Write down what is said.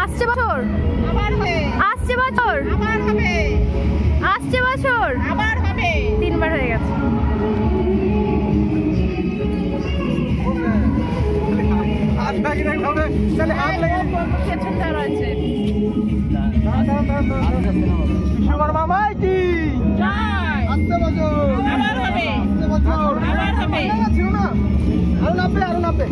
আসছে বছর, আবার হবে, আসছে বছর, আবার হবে, আসছে বছর, আবার হবে। 3 বার হয়ে গেছে। পেছনটা রয়েছে। বিশ্বকর্মা মাই কি জয়। আসতে বছর আবার হবে, আসতে বছর আবার হবে। ছিল না আরো নাপে